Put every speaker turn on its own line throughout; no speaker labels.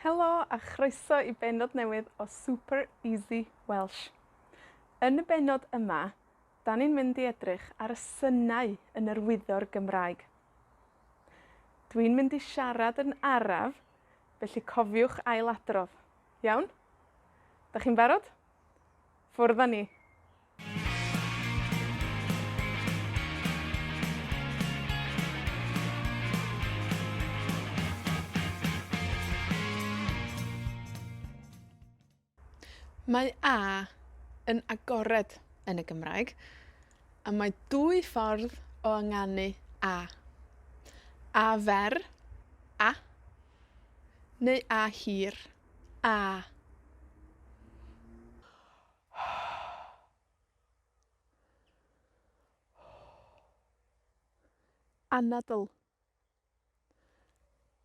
Helo a chroeso i bennod newydd o Super Easy Welsh. Yn y bennod yma, da ni'n mynd i edrych ar y synnau yn yr wyddor Gymraeg. Dwi'n mynd i siarad yn araf, felly cofiwch ailadrodd. Iawn? 'Dach chi'n barod? Ffwrdd â ni. Mae a yn agored yn y Gymraeg, a mae dwy ffordd o ynganu a. A fer, a, neu a hir, a. Anadl,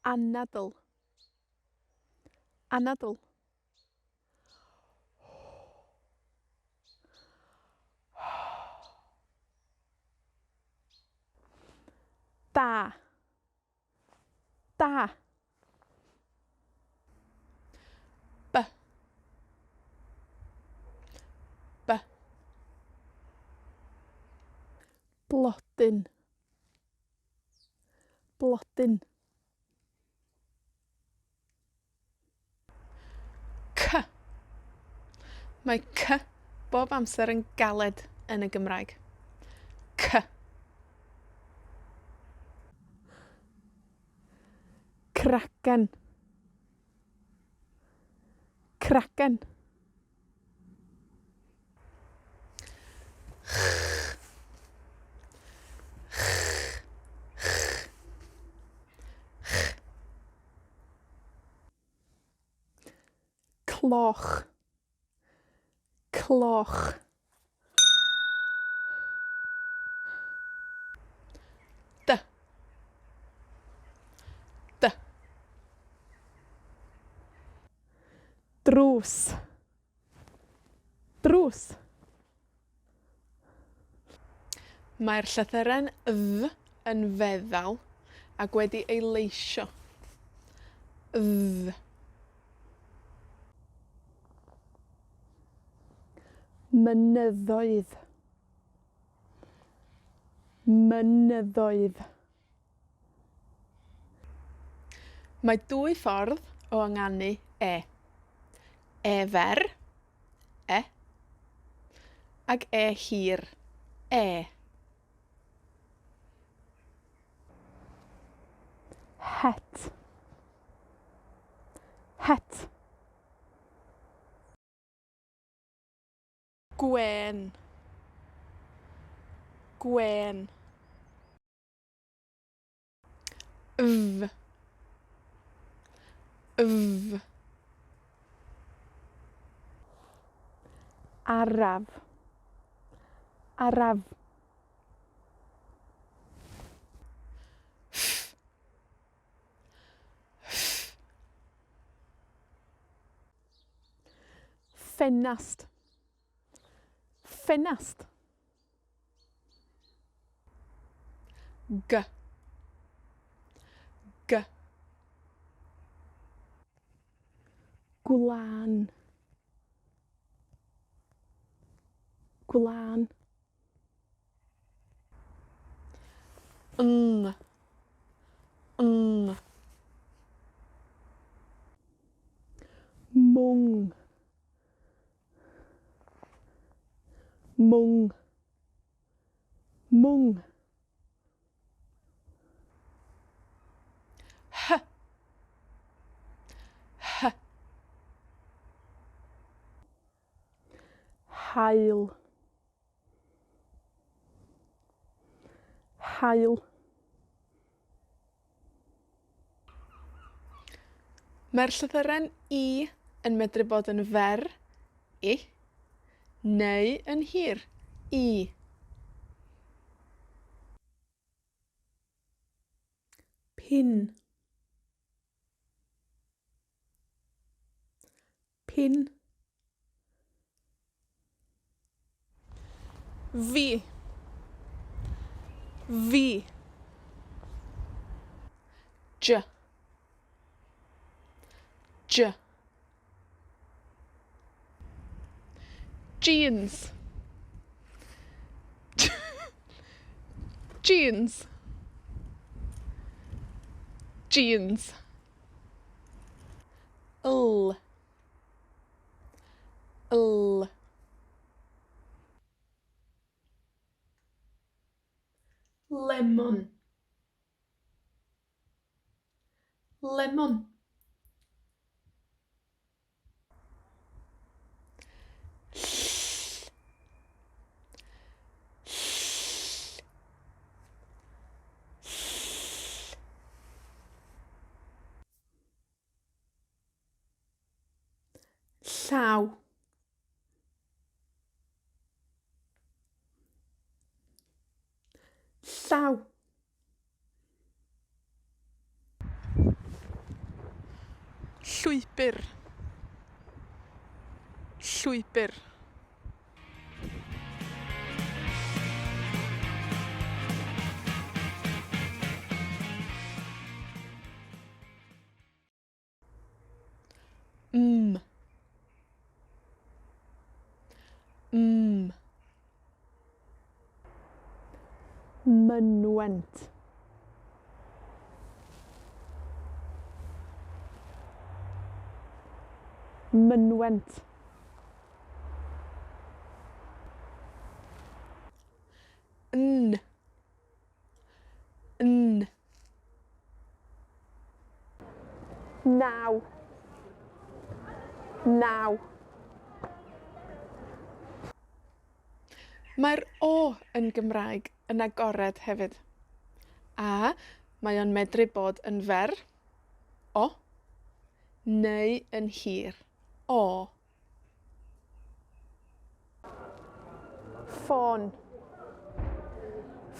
anadl, anadl. Da, da. B, b. Blodyn, blodyn. C. Mae c bob amser yn galed yn y Gymraeg. C. Cragen, cragen. Cloch, cloch. D, d. Drws, drws. Mae'r llythyren dd yn feddal ac wedi ei leisio. Dd. Mynyddoedd, mynyddoedd. Mae dwy ffordd o ynganu e. E fer, e, ac e hir, e. Het, het. Gwen, gwen. V, v. Araf, araf. Ffenast, ffenast. G, g. Gwlan, gwlan. Ng, ng. Mwng, mwng, mwng. H, h. Haul, haul. Mae'r llythyren i yn medru bod yn fer, i, neu yn hir, i. Pin, pin. Fi, fi. J, J. Jeans. Jeans. Jeans. L. L. Lemon. Lemon. Llaw. Llaw. Llwybr. Llwybr. Mm. Mm. Mynwent. Mynwent. N. N. Naw. Naw. Mae'r o yn Gymraeg yn agored hefyd. A mae o'n medru bod yn fer, o, neu yn hir, o. Ffôn.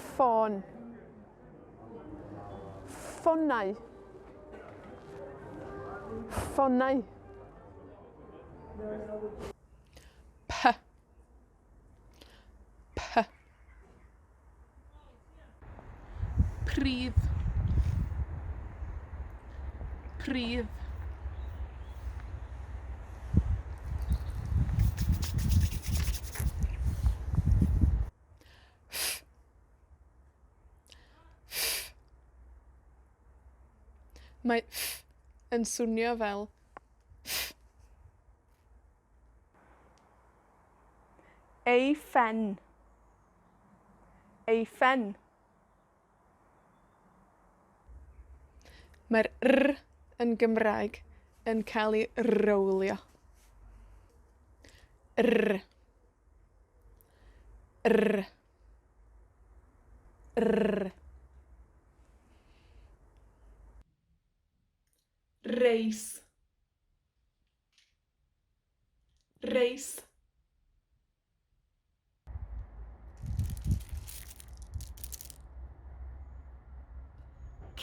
Ffôn. Ffonau. Ffonau. P. P. Pridd. Pridd. Mae yn swnio fel ei phen. Ei phen. Mae'r yn Gymraeg yn cael ei rowlio. R. R. R. Reis. Reis.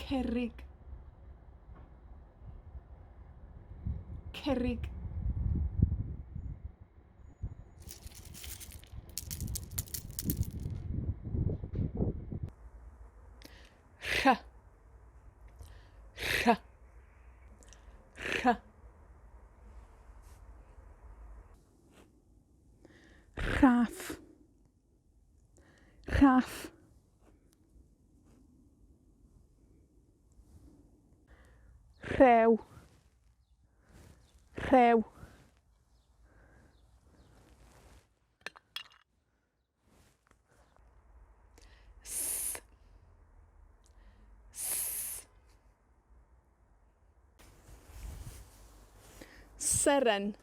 Cerrig. Cerrig. Rha. Rha. Rha. Rhaff. Rhaff. Rhew. Rhew. S. S. Seren.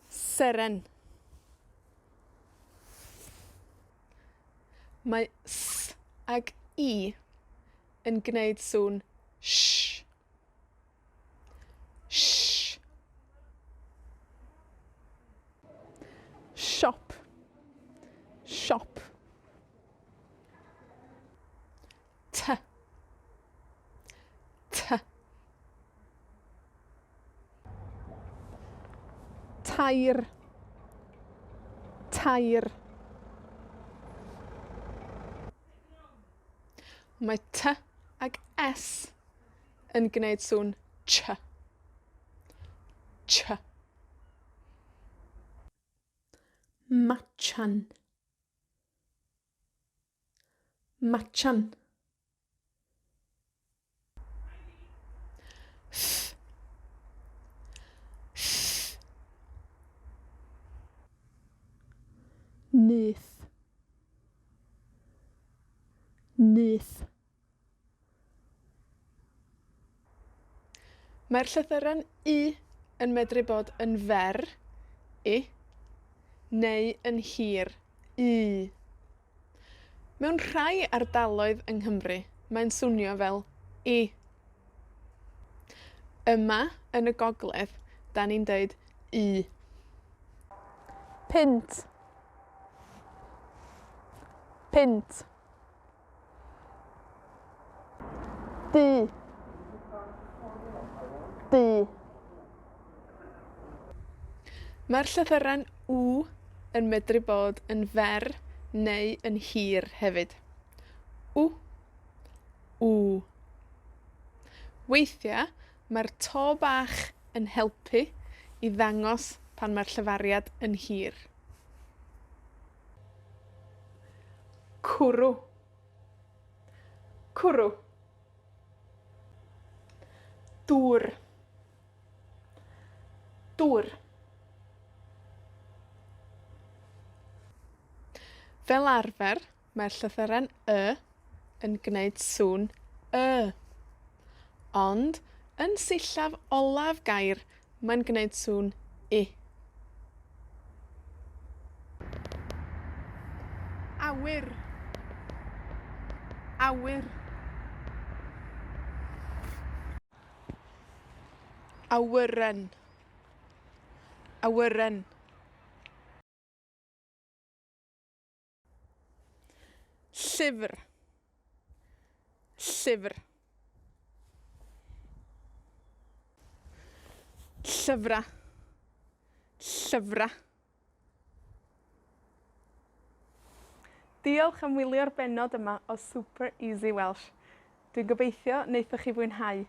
Seren. Mae s ag i yn gwneud sŵn sh. Sh. Siop. Siop. T. T. Tair. Tair. Mae t ag s yn gwneud sŵn ch. Ch. Machan. Machan. Th. Th. Nyth. Nyth. Mae'r llythyren I yn medru bod yn fer, I, neu yn hir, Y. Mewn rhai ardaloedd yng Nghymru, mae'n swnio fel I. Yma, yn y Gogledd, 'dan ni'n deud Y. Punt. Punt. Du. Du. Mae'r llythyren W yn medru bod yn fer neu yn hir hefyd. W. W. Weithia, mae'r to bach yn helpu i ddangos pan mae'r llyfariad yn hir. Cwrw. Cwrw. Dŵr. Dŵr. Fel arfer, mae'r llythyren Y yn gwneud sŵn Y. Ond, yn sillaf olaf gair, mae'n gwneud sŵn I. Awyr. Awyr. Awyren. Awyren. Llyfr. Llyfr. Llyfra. Llyfra. Diolch am wylio'r bennod yma o Super Easy Welsh. Dwi'n gobeithio wnaethoch chi fwynhau.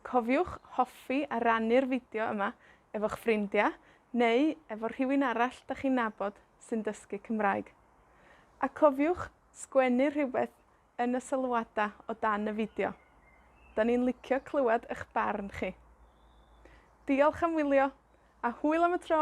Cofiwch hoffi a rannu'r fideo yma efo'ch ffrindiau neu efo rhywun arall 'dach chi'n nabod sy'n dysgu Cymraeg. A cofiwch sgwennu rhywbeth yn y sylwada o dan y fideo. 'Dan ni'n licio clywed 'ych barn chi. Diolch am wylio, a hwyl am y tro!